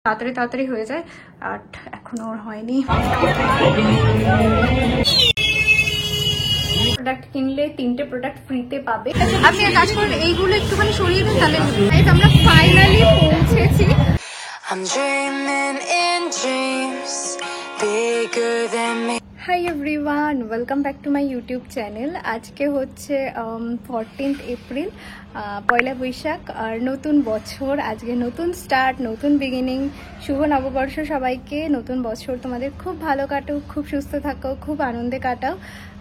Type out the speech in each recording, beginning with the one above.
তাড়াতাড়ি তাড়াতাড়ি হয়ে যায়, আর এখনো ওর হয়নি। প্রোডাক্ট কিনলে 3টে প্রোডাক্ট ফ্রিতে পাবে। আপনি এক কাজ করুন, এইগুলো একটুখানি সরিয়ে দিন, তাহলে আমরা ফাইনালি পৌঁছেছি। Hi everyone, welcome back to my YouTube channel. আজকে হচ্ছে 14th এপ্রিল, পয়লা বৈশাখ, আর নতুন বছর। আজকে নতুন স্টার্ট, নতুন বিগিনিং। শুভ নববর্ষ সবাইকে। নতুন বছর তোমাদের খুব ভালো কাটুক, খুব সুস্থ থাকো, খুব আনন্দে কাটাও,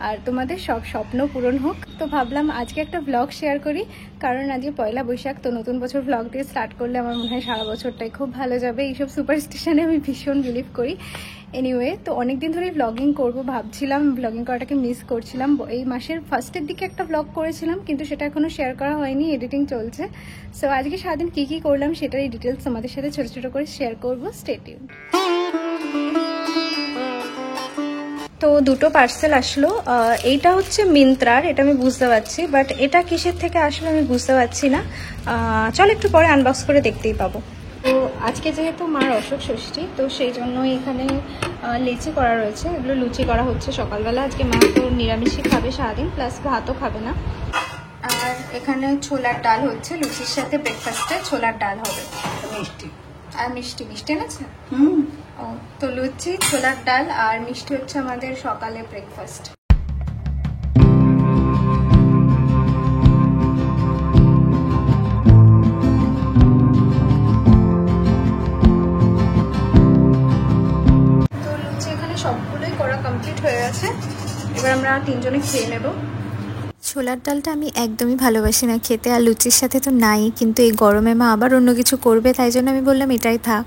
আর তোমাদের সব স্বপ্ন পূরণ হোক। তো ভাবলাম আজকে একটা ব্লগ শেয়ার করি, কারণ আজকে পয়লা বৈশাখ, তো নতুন বছর ব্লগ দিয়ে স্টার্ট করলে আমার মনে হয় সারা বছরটাই খুব ভালো যাবে। এইসব সুপারস্টিশনে আমি ভীষণ বিলিভ করি। এনিওয়ে, তো অনেকদিন ধরেই ব্লগিং করব ভাবছিলাম, ব্লগিং করাটাকে মিস করছিলাম। এই মাসের ফার্স্টের দিকে একটা ব্লগ করেছিলাম, কিন্তু সেটা এখনো শেয়ার করা হয়নি, এডিটিং চলছে। সো আজকে সারাদিন কি কি করলাম সেটারই ডিটেলস তোমাদের সাথে ছোট ছোট করে শেয়ার করব। Stay tune. তো দুটো পার্সেল আসলো। এইটা হচ্ছে মিন্ত্রার, এটা আমি বুঝতে পারছি, বাট এটা কিসের থেকে আসলে আমি বুঝতে পারছি না। চল একটু পরে আনবক্স করে দেখতেই পাবো। তো আজকে যেহেতু মার অশোক ষষ্ঠী, তো সেই জন্যই এখানে লেচি করা রয়েছে। এগুলো লুচি করা হচ্ছে সকালবেলা। আজকে মা তো নিরামিষই খাবে সারাদিন, প্লাস ভাতও খাবে না। আর এখানে ছোলার ডাল হচ্ছে, লুচির সাথে ব্রেকফাস্টে ছোলার ডাল হবে। মিষ্টি আর মিষ্টি মিষ্টি এনেছে। ও, তো লুচি, ছোলার ডাল আর মিষ্টি হচ্ছে আমাদের সকালে ব্রেকফাস্ট। সবগুলোই করা কমপ্লিট হয়ে গেছে, এবার আমরা তিনজনে খেয়ে নেব। ছোলার ডালটা আমি একদমই ভালোবাসি না খেতে, আর লুচির সাথে তো নাই, কিন্তু এই গরমে মা আবার অন্য কিছু করবে, তাই জন্য আমি বললাম এটাই থাক।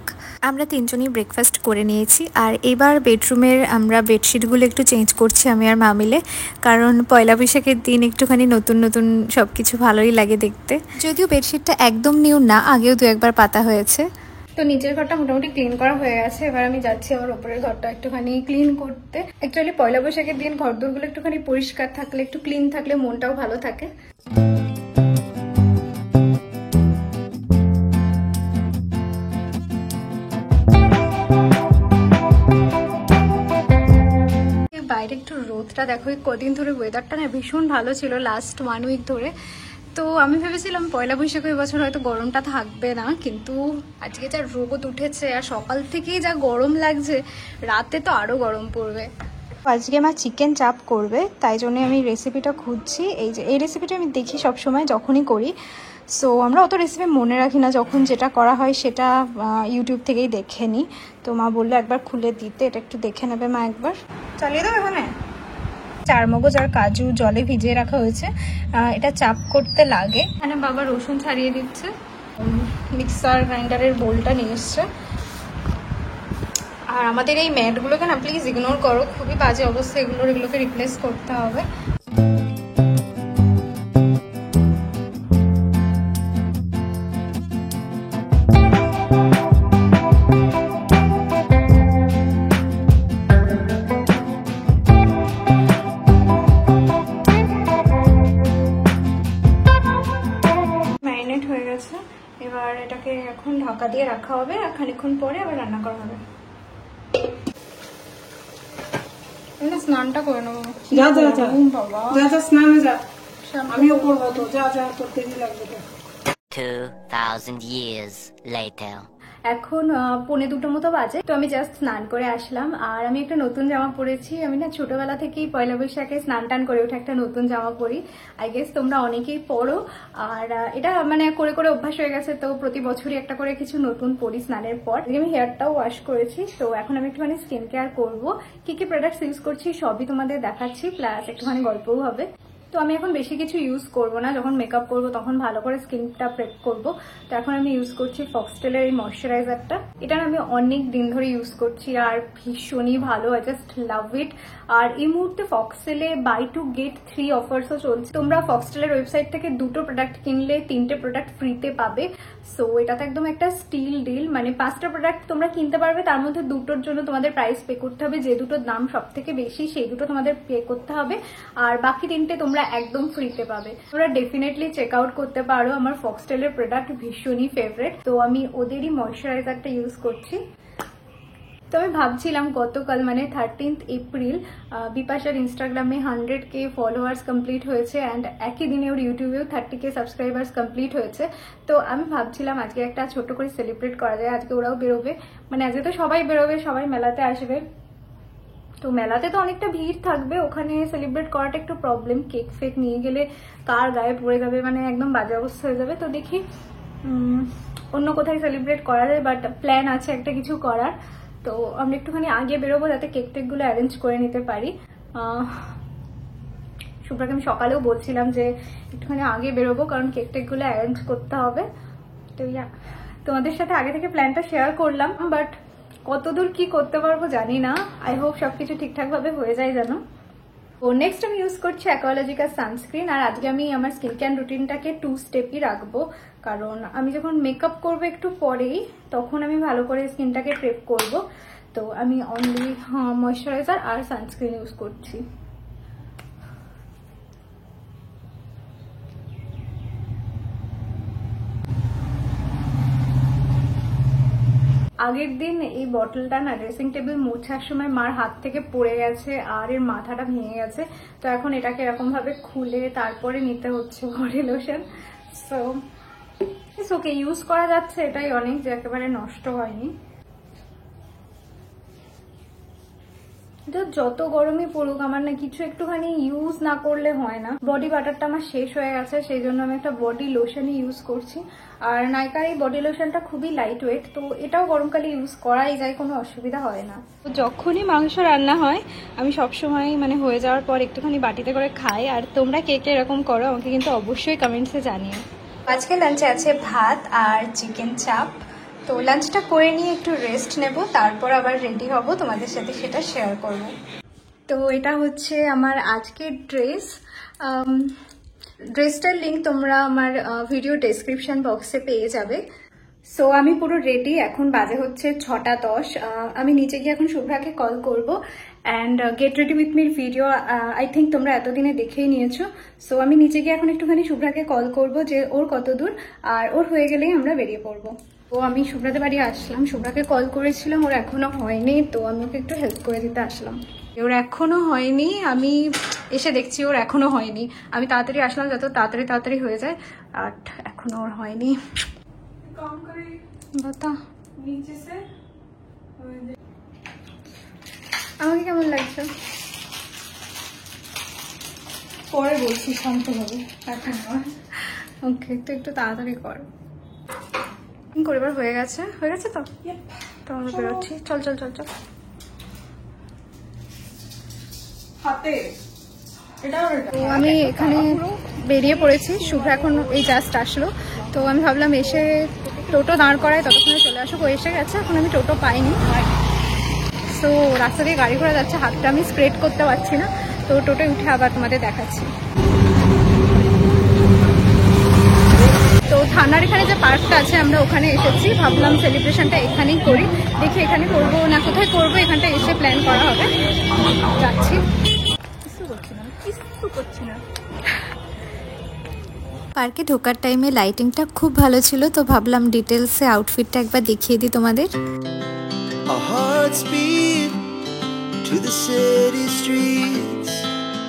আমরা তিনজনই ব্রেকফাস্ট করে নিয়েছি, আর এবার বেডরুমের আমরা বেডশিটগুলো একটু চেঞ্জ করছি আমি আর মা মিলে, কারণ পয়লা বৈশাখের দিন একটুখানি নতুন নতুন সব কিছু ভালোই লাগে দেখতে। যদিও বেডশিটটা একদম নিউ না, আগেও দু একবার পাতা হয়েছে। তো নিচের ঘরটা মোটামুটি ক্লিন করা হয়ে গেছে, এবার আমি যাচ্ছি আমার উপরের ঘরটা একটুখানি ক্লিন করতে। অ্যাকচুয়ালি পয়লা বৈশাখের দিন ঘরদোরগুলো একটুখানি পরিষ্কার থাকলে, একটু ক্লিন থাকলে মনটাও ভালো থাকে। বাইরে একটু রোদটা দেখো, কদিন ধরে ওয়েদারটা না ভীষণ ভালো ছিল, লাস্ট 1 উইক ধরে। তো আমি ভেবেছিলাম পয়লা বৈশাখে এবছর হয়তো গরমটা থাকবে না, কিন্তু আজকে যা রোদ উঠেছে আর সকাল থেকেই যা গরম লাগছে, রাতে তো আরও গরম পড়বে। আজকে আমার চিকেন চাপ করবে, তাই জন্য আমি রেসিপিটা খুঁজছি। এই রেসিপিটা আমি দেখি সবসময় যখনই করি। সো আমরা অত রেসিপি মনে রাখি না, যখন যেটা করা হয় সেটা ইউটিউব থেকেই দেখে নিই। তো মা বললো একবার খুলে দিতে, এটা একটু দেখে নেবে মা একবার। চালিয়ে দেবো এখানে। চারমগজ আর কাজু জলে ভিজিয়ে রাখা হয়েছে, এটা চাপ করতে লাগে। এখানে বাবা রসুন ছাড়িয়ে দিচ্ছে, মিক্সার গ্রাইন্ডারের বোলটা নিয়ে এসছে। আর আমাদের এই ম্যাটগুলোকে না প্লিজ ইগনোর করো, খুবই বাজে অবস্থা এগুলোকে রিপ্লেস করতে হবে। এবার এটাকে এখন ঢাকা দিয়ে রাখা হবে, আর খানিকক্ষণ পরে আবার রান্না করা হবে। স্নানটা করে নেবো। যা যা যা বাবা, যা যা স্নানে যা, আমিও করবো তো, যা যা করতে লাগবে তো। 2000 years later. এখন 1:45 মতো বাজে। তো আমি জাস্ট স্নান করে আসলাম, আর আমি একটা নতুন জামা পরেছি। আমি না ছোটবেলা থেকেই পয়লা বৈশাখে স্নান টান করে উঠে একটা নতুন জামা পরি। আই গেস তোমরা অনেকেই পরো, আর এটা মানে করে করে অভ্যাস হয়ে গেছে। তো প্রতি বছরই একটা করে কিছু নতুন পরি স্নানের পর। আমি হেয়ারটাও ওয়াশ করেছি, তো এখন আমি একটুখানি স্কিন কেয়ার করবো। কি কি প্রোডাক্টস ইউজ করছি সবই তোমাদের দেখাচ্ছি, প্লাস একটুখানি গল্পও হবে। তো আমি এখন বেশি কিছু ইউজ করব না, যখন মেকআপ করব তখন ভালো করে স্কিনটা প্রেপ করব। তো এখন আমি ইউজ করছি ফক্সটেলের এই ময়শ্চারাইজারটা। এটা আমি অনেক দিন ধরে ইউজ করছি, আর ভীষণই ভালো, আই জাস্ট লাভ ইট। আর এই মুহূর্তে ফক্সটেলে বাই 2 get 3 অফার্সও চলছে। তোমরা ফক্সটেলের ওয়েবসাইট থেকে 2টো প্রোডাক্ট কিনলে 3টে প্রোডাক্ট ফ্রিতে পাবে। সো এটা তো একদম একটা স্টিল ডিল, মানে 5টা প্রোডাক্ট তোমরা কিনতে পারবে, তার মধ্যে 2টোর জন্য তোমাদের প্রাইস পে করতে হবে। যে 2টোর দাম সব থেকে বেশি সেই 2টো তোমাদের পে করতে হবে, আর বাকি 3টে তোমরা তোমরা একদম ফ্রিতে পাবে। তোমরা ডেফিনেটলি চেক আউট করতে পারো। আমার ফক্সটেলের প্রোডাক্ট ভীষণই ফেভারিট, তো আমি ওদেরই ময়শ্চারাইজারটা ইউজ করছি। তো আমি ভাবছিলাম গতকাল মানে 13th এপ্রিল বিপাশার ইনস্টাগ্রামে 100K ফলোয়ার্স কমপ্লিট হয়েছে অ্যান্ড একই দিনে ওর ইউটিউবেও 30K সাবস্ক্রাইবার্স কমপ্লিট হয়েছে। তো আমি ভাবছিলাম আজকে একটা ছোট করে সেলিব্রেট করা যায়। আজকে ওরাও বেরোবে, মানে আজকে তো সবাই বেরোবে, সবাই মেলাতে আসবে। তো মেলাতে তো অনেকটা ভিড় থাকবে, ওখানে সেলিব্রেট করাটা একটু প্রবলেম। কেক ফেক নিয়ে গেলে কার গায়ে পড়ে যাবে, মানে একদম বাজে অবস্থা হয়ে যাবে। তো দেখি অন্য কোথায় সেলিব্রেট করা যায়, বাট প্ল্যান আছে একটা কিছু করার। তো আমরা একটুখানি আগে বেরোবো যাতে কেক টেকগুলো অ্যারেঞ্জ করে নিতে পারি। শুভ্রাকে আমি সকালেও বলছিলাম যে একটুখানি আগে বেরোবো, কারণ কেক টেকগুলো অ্যারেঞ্জ করতে হবে। তো তোমাদের সাথে আগে থেকে প্ল্যানটা শেয়ার করলাম, বাট কতদূর কি করতে পারবো জানি না। আই হোপ সবকিছু ঠিকঠাকভাবে হয়ে যায় যেন। তো নেক্সট আমি ইউজ করছি অ্যাকোয়ালজিকার সানস্ক্রিন। আর আজকে আমি আমার স্কিন কেয়ার রুটিনটাকে 2 স্টেপই রাখবো, কারণ আমি যখন মেকআপ করবো একটু পরেই, তখন আমি ভালো করে স্কিনটাকে প্রেপ করব। তো আমি অনলি ময়শ্চারাইজার আর সানস্ক্রিন ইউজ করছি। আগের দিন এই বটলটা না ড্রেসিং টেবিল মোছার সময় মার হাত থেকে পড়ে গেছে আর এর মাথাটা ভেঙে গেছে। তো এখন এটাকে এরকম ভাবে খুলে তারপরে নিতে হচ্ছে body lotion. So okay use করা যাচ্ছে, এটাই অনেক, যে একেবারে নষ্ট হয়নি। যত গরমই পড়ুক আমার না কিছু একটুখানি ইউজ না করলে হয় না। বডি বাটারটা আমার শেষ হয়ে গেছে, সেই জন্য আমি একটা বডি লোশনই ইউজ করছি। আর নাইকার এই বডি লোশনটা খুবই লাইট ওয়েট, তো এটাও গরমকালে ইউজ করাই যায়, কোনো অসুবিধা হয় না। তো যখনই মাংস রান্না হয় আমি সবসময় মানে হয়ে যাওয়ার পর একটুখানি বাটিতে করে খাই। আর তোমরা কে কে এরকম করো আমাকে কিন্তু অবশ্যই কমেন্টসে জানিও। আজকে লাঞ্চে আছে ভাত আর চিকেন চাপ। তো লাঞ্চটা করে নিয়ে একটু রেস্ট নেব, তারপর আবার রেডি হব, তোমাদের সাথে সেটা শেয়ার করব। তো এটা হচ্ছে আমার আজকের ড্রেস। ড্রেসটার লিঙ্ক তোমরা আমার ভিডিও ডেসক্রিপশন বক্সে পেয়ে যাবে। সো আমি পুরো রেডি, এখন বাজে হচ্ছে 6:10। আমি নিচে গিয়ে এখন শুভ্রাকে কল করবো and get ready with Mir video I think তোমরা এতদিনে দেখেই নিয়েছো। সো আমি নিচে গিয়ে এখন একটুখানি শুভ্রাকে কল করব যে ওর কত দূর, আর ওর হয়ে গেলেই আমরা বেরিয়ে পড়বো। তো আমি শুভ্রাদের বাড়ি আসলাম, শুভ্রাকে কল করেছিলাম, ওর এখনো হয়নি, তো আমি ওকে একটু হেল্প করে দিতে আসলাম। ওর এখনো হয়নি, আমি এসে দেখছি ওর এখনো হয়নি। আমি তাড়াতাড়ি আসলাম যত তাড়াতাড়ি হয়ে যায়, আর এখনো ওর হয়নি। আমাকে কেমন লাগছে পরে বলছি শান্তভাবে, এখন ওকে। তো একটু তাড়াতাড়ি কর, এবার হয়ে গেছে তো। তো আমরা বেরোচ্ছি, চল চল চল চল। আমি এখানে বেরিয়ে পড়েছি, শুভ এখন এই জাস্ট আসলো। তো আমি ভাবলাম এসে টোটো দাঁড় করায় ততক্ষণে চলে আসুক, ও এসে গেছে। এখন আমি টোটো পাইনি, সো রাস্তা দিয়ে গাড়ি ঘোড়া যাচ্ছে, হাতটা আমি স্প্রেড করতে পারছি না। তো টোটোয় উঠে আবার তোমাদের দেখাচ্ছি। তো থানার এখানে যে পার্কটা আছে আমরা ওখানে এসেছি, ভাবলাম সেলিব্রেশনটা এখানেই করি। দেখি এখানে করবো না কোথায় করবো, এখানটা এসে প্ল্যান করা হবে। যাচ্ছি, কিছু করছি না। পার্কে ঢোকার টাইমে লাইটিংটা খুব ভালো ছিল, তো ভাবলাম ডিটেলসে আউটফিটটা একবার দেখিয়ে দিই তোমাদের। Our hearts beat to the city streets.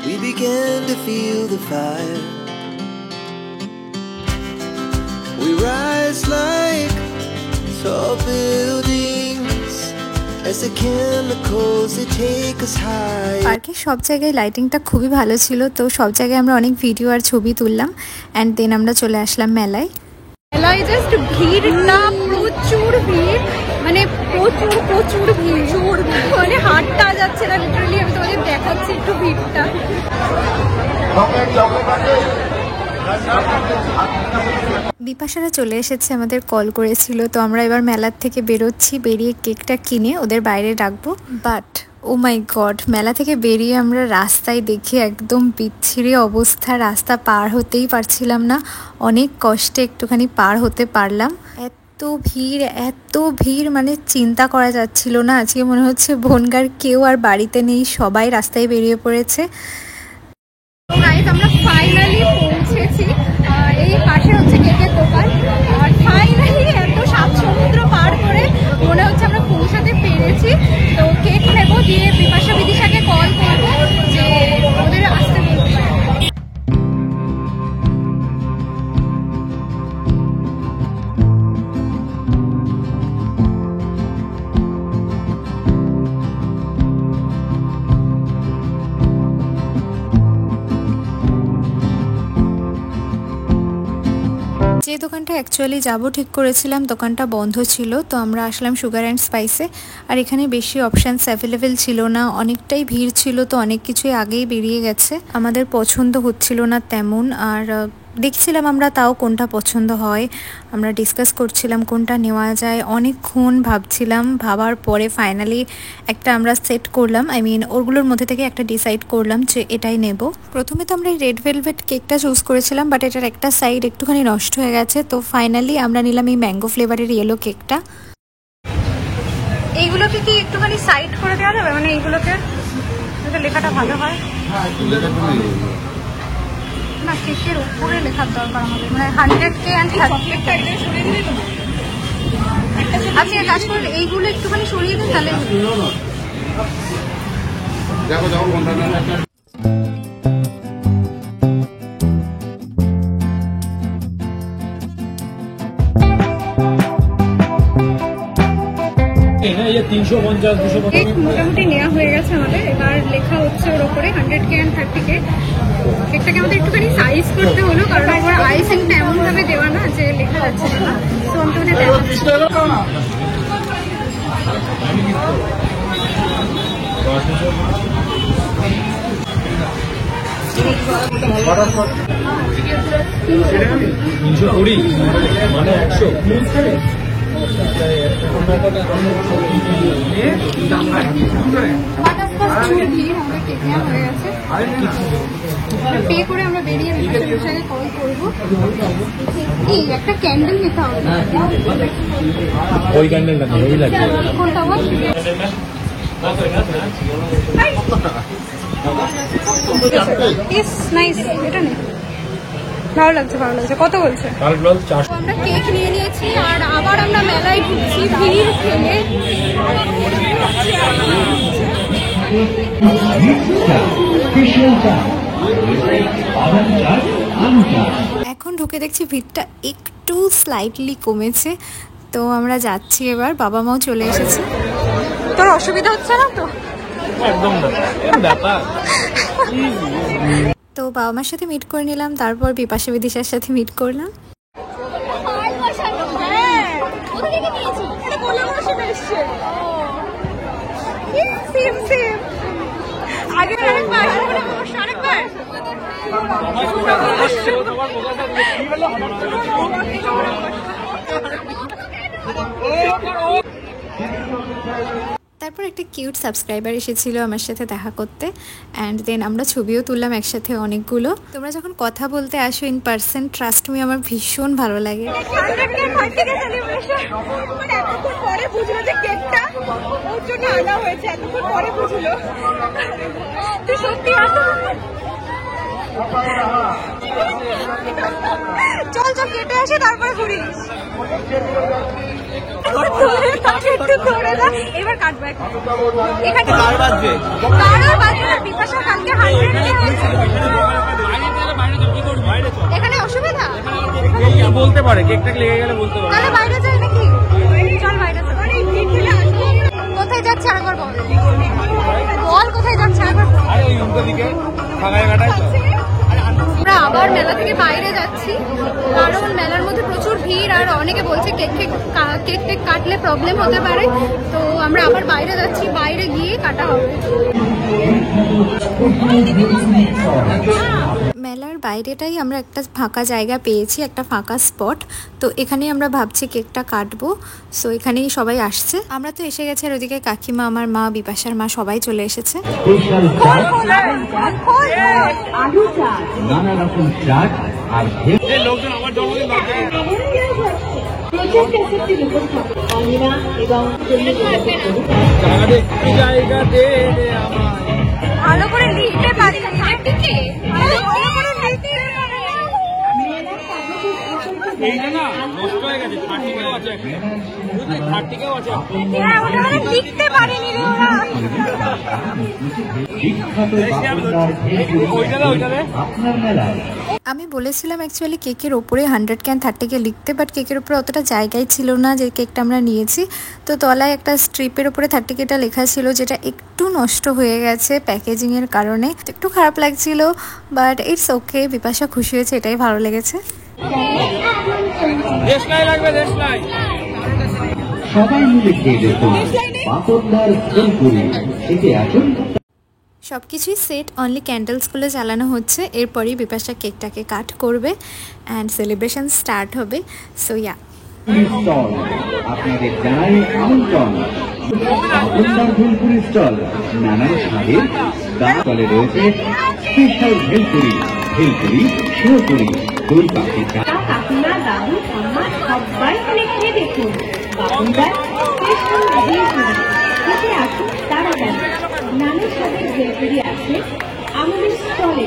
We began to feel the fire. We rise like tall buildings as the chemicals they take us high. পার্কে সব জায়গায় লাইটিংটা খুবই ভালো ছিল, তো সব জায়গায় আমরা অনেক ভিডিও আর ছবি তুললাম অ্যান্ড দেন আমরা চলে আসলাম মেলায়। মেলায় জাস্ট ভিড়টা প্রচুর ভিড়, মানে প্রচুর ভিড়, মানে হাঁটটা যাচ্ছে না লিটারালি। আমি তোমাদের দেখাচ্ছি একটু ভিড়টা। বিপাশারা চলে এসেছে, আমাদের কল করেছিল। তো আমরা এবার মেলার থেকে বেরোচ্ছি, বেরিয়ে কেকটা কিনে ওদের বাইরে রাখবো। বাট ও মাই গড, মেলা থেকে বেরিয়ে আমরা রাস্তায় দেখি একদম বিচ্ছিরি অবস্থা, রাস্তা পার হতেই পারছিলাম না। অনেক কষ্টে একটুখানি পার হতে পারলাম। এত ভিড় মানে চিন্তা করা যাচ্ছিল না। আজকে মনে হচ্ছে বনগাঁর কেউ আর বাড়িতে নেই, সবাই রাস্তায় বেরিয়ে পড়েছে। গাইস আমরা যে দোকানটা অ্যাকচুয়ালি যাব ঠিক করেছিলাম দোকানটা বন্ধ ছিল, তো আমরা আসলাম সুগার অ্যান্ড স্পাইসে। আর এখানে বেশি অপশানস অ্যাভেলেবেল ছিল না, অনেকটাই ভিড় ছিল, তো অনেক কিছুই আগেই বেরিয়ে গেছে, আমাদের পছন্দ হচ্ছিল না তেমন। আর দেখছিলাম আমরা তাও কোনটা পছন্দ হয়, আমরা ডিসকাস করছিলাম কোনটা নেওয়া যায়, অনেকক্ষণ ভাবছিলাম, ভাবার পরে ফাইনালি একটা আমরা সেট করলাম, ওগুলোর মধ্যে থেকে একটা ডিসাইড করলাম যে এটাই নেব। প্রথমে তো আমরা এই রেড ভেলভেট কেকটা চুজ করেছিলাম, বাট এটার একটা সাইড একটুখানি নষ্ট হয়ে গেছে, তো ফাইনালি আমরা নিলাম এই ম্যাঙ্গো ফ্লেভারের ইয়েলো কেকটা। এইগুলোকে কি একটুখানি সাইড করে দেওয়া যাবে, মানে এইগুলোকে লেখাটা ভালো হয় না, কেকের উপরে লেখার দরকার আমাদের, মানে 100K and 30। আচ্ছা এক কাজ করে এইগুলো একটুখানি সরিয়ে দিন তাহলে। কেক মোটামুটি নেওয়া হয়ে গেছে আমাদের, এবার লেখা হচ্ছে ওর ওপরে 100K and 30K। কেকটাকে আমাদের একটুখানি সাইজ করতে হলো, কারণ একবার আইসিংটা এমন ভাবে দেওয়া না যে লেখা যাচ্ছে না, তো আমাদের পে করে আমরা বেরিয়ে বিপাশাকে কল করবো। একটা ক্যান্ডেল নিতে হবে, ওই ক্যান্ডেলটা ওই লাগবে কোনটা বল? ইস নাইস, এটা নেই, ভালো লাগছে ভালো লাগছে। কত বলছে? আমরা কেক নিয়ে নিয়েছি আর আবার আমরা মেলায় ঢুকছি ভিড় ঠেলে। এখন ঢুকে দেখছি ভিড়টা একটু স্লাইটলি কমেছে, তো আমরা যাচ্ছি এবার, বাবা মাও চলে এসেছে। তোর অসুবিধা হচ্ছে না তো? একদম না ব্যাপার। তো বাবা মার সাথে মিট করে নিলাম, তারপর বিপাশা বিদিশার সাথে মিট করলাম। তারপর একটা কিউট সাবস্ক্রাইবার এসেছিল আমার সাথে দেখা করতে, অ্যান্ড দেন আমরা ছবিও তুললাম একসাথে অনেকগুলো। তোমরা যখন কথা বলতে আসো ইন পার্সন, ট্রাস্ট মি আমার ভীষণ ভালো লাগে। চল চল কেটে আসে তারপরে ঘুরিস। এবার কাটবো এখানে অসুবিধা বলতে পারে, কেকটা লেগে গেলে বলতে পারে। তাহলে বাইরে যাই নাকি? চল বাইরে চল। কোথায় যাচ্ছে আরেকবার বল, বল কোথায় যাচ্ছে আরেকবার বল। আরে ওই উল্টো দিকে ফাঁকা জায়গাটায় তো। আমরা আবার মেলা থেকে বাইরে যাচ্ছি, কারণ মেলার মধ্যে প্রচুর ভিড় আর অনেকে বলছে কেক কেক কাটলে প্রবলেম হতে পারে, তো আমরা আবার বাইরে যাচ্ছি, বাইরে গিয়ে কাটা হবে। মেলার বাইরেটাই আমরা একটা ফাঁকা জায়গা পেয়েছি, একটা ফাঁকা স্পট, তো এখানেই আমরা ভাবছি কেকটা কাটবো। সো এখানেই সবাই আসছে, আমরা তো এসে গেছি, আর ওদিকে কাকিমা, আমার মা, বিপাশার মা সবাই চলে এসেছে। নানা রকম চাট আর লোকজন আমার জন্মদিন জায়গা দে আমার ভালো করে লিখতে পারি না, এইটা না নষ্ট হয়ে গেছে, 30 আছে, বুঝলি 30 আছে, লিখতে পারিনি রে ওরা। আপনার মেলায় আমি বলেছিলাম অ্যাকচুয়ালি কেকের ওপরে 100K and 30K লিখতে, বাট কেকের ওপরে অতটা জায়গায় ছিল না যে কেকটা আমরা নিয়েছি, তো তলায় একটা স্ট্রিপের ওপরে 30Kটা লেখা ছিল, যেটা একটু নষ্ট হয়ে গেছে প্যাকেজিংয়ের কারণে, একটু খারাপ লাগছিল, বাট ইটস ওকে, বিপাশা খুশি হয়েছে, এটাই ভালো লেগেছে। দেশলাই লাগবে, দেশলাই। সবাই মিলে খেয়ে দেখুন পাপড়দার ফুলপুরি, এতে আসুন। সব কিছুই সেট, অনলি ক্যান্ডেলসগুলো জ্বালানো হচ্ছে। এরপরই বিপাশা কেকটাকে কাট করবে অ্যান্ড সেলিব্রেশন স্টার্ট হবে। সো ইয়া, স্টল আপনাদের জানাই আমন্ত্রণ। পাপড়দার ফুলপুরি স্টল নানান স্বাদের স্টলে রয়েছে স্পেশাল ভেলপুরি, ভেলপুরি, শিরপুরি, দই পাখির কাকিমা, দাদু, ঠাম্মা সবাই মিলে খেয়ে দেখুন বাপুনদার স্পেশাল ভেলপুরি। খেতে আসুন তাড়াতাড়ি। নানা স্বাদের ভেলপুরি আছে আমাদের স্টলে।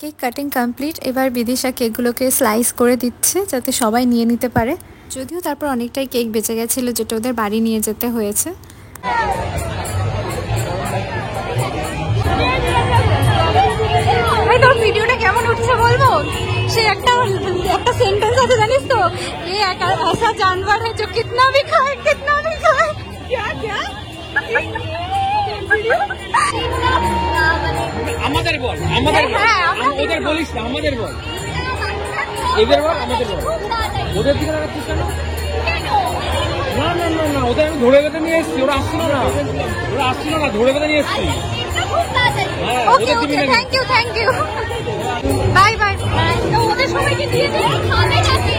Cake cutting complete. এবার বিদিশা কেকগুলোকে স্লাইস করে দিচ্ছে যাতে সবাই নিয়ে নিতে পারে। যদিও তারপর অনেকটাই কেক বেঁচে গেছিলো যেটা ওদের বাড়ি নিয়ে যেতে হয়েছে। তোর ভিডিওটা কেমন উঠছে বলবো? সে একটা সেন্টেন্স আছে জানিস তো, ये ऐसा जानवर है जो कितना भी खाए क्या আমাদের বল, আমাদের বল। ওদের বলিস না, আমাদের বল। এদের বল, আমাদের বল। ওদের দিকে রাখছিস কেন? না না না না, ওদের আমি ধরে বেঁধে নিয়ে এসছি। ওরা আসছিল না, ধরে বেঁধে নিয়ে এসছি। হ্যাঁ, ওদের দিবি না। Thank you bye bye. ওদের সবাইকে দিয়ে দে, খাবে নাকি?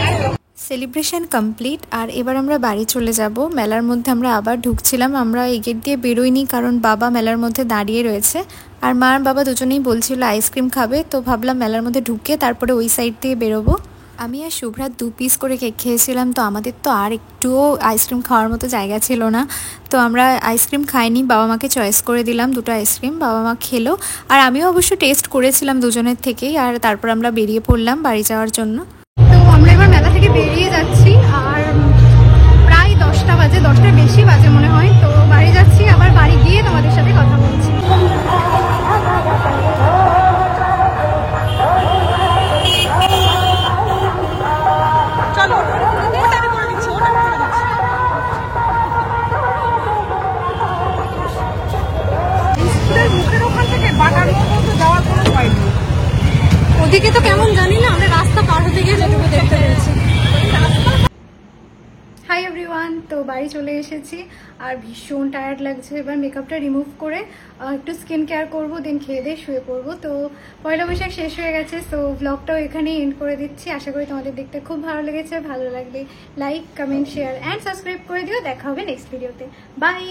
Celebration complete. আর এবার আমরা বাড়ি চলে যাব। মেলার মধ্যে আমরা আবার ঢুকছিলাম। আমরা এই গেট দিয়ে বেরোইনি কারণ বাবা মেলার মধ্যে দাঁড়িয়ে রয়েছে আর মা আর বাবা দুজনেই বলছিল আইসক্রিম খাবে। তো ভাবলাম মেলার মধ্যে ঢুকে তারপরে ওই সাইড দিয়ে বেরোবো। আমি আর শুভ্রাত 2 পিস করে কেক খেয়েছিলাম। তো আমাদের তো আর একটুও আইসক্রিম খাওয়ার মতো জায়গা ছিল না। তো আমরা আইসক্রিম খাইনি, বাবা মাকে চয়েস করে দিলাম 2টো আইসক্রিম। বাবা মা খেলো আর আমিও অবশ্য টেস্ট করেছিলাম দুজনের থেকেই। আর তারপর আমরা বেরিয়ে পড়লাম বাড়ি যাওয়ার জন্য। তো আমরা এবার মেলা থেকে বেরিয়ে যাচ্ছি আর প্রায় 10টা বাজে, 10টার বেশি বাজে মনে হয়। তো বাড়ি যাচ্ছি, আবার বাড়ি গিয়ে তোমাদের সাথে কথা বলছি। ওদিকে তো কেমন জানি না, আমরা রাস্তা পার হতে গিয়ে যেটুকু দেখতে পেয়েছি। হাই এভরিওয়ান, তো বাড়ি চলে এসেছি আর ভীষণ টায়ার্ড লাগছে। এবার মেকআপটা রিমুভ করে একটু স্কিন কেয়ার করবো, দেন খেয়ে দিয়ে শুয়ে পড়বো। তো পয়লা বৈশাখ শেষ হয়ে গেছে, সো ব্লগটাও এখানেই এন্ড করে দিচ্ছি। আশা করি তোমাদের দেখতে খুব ভালো লেগেছে। ভালো লাগলে like, comment, share and subscribe করে দিও। দেখা হবে নেক্সট ভিডিওতে। বাই।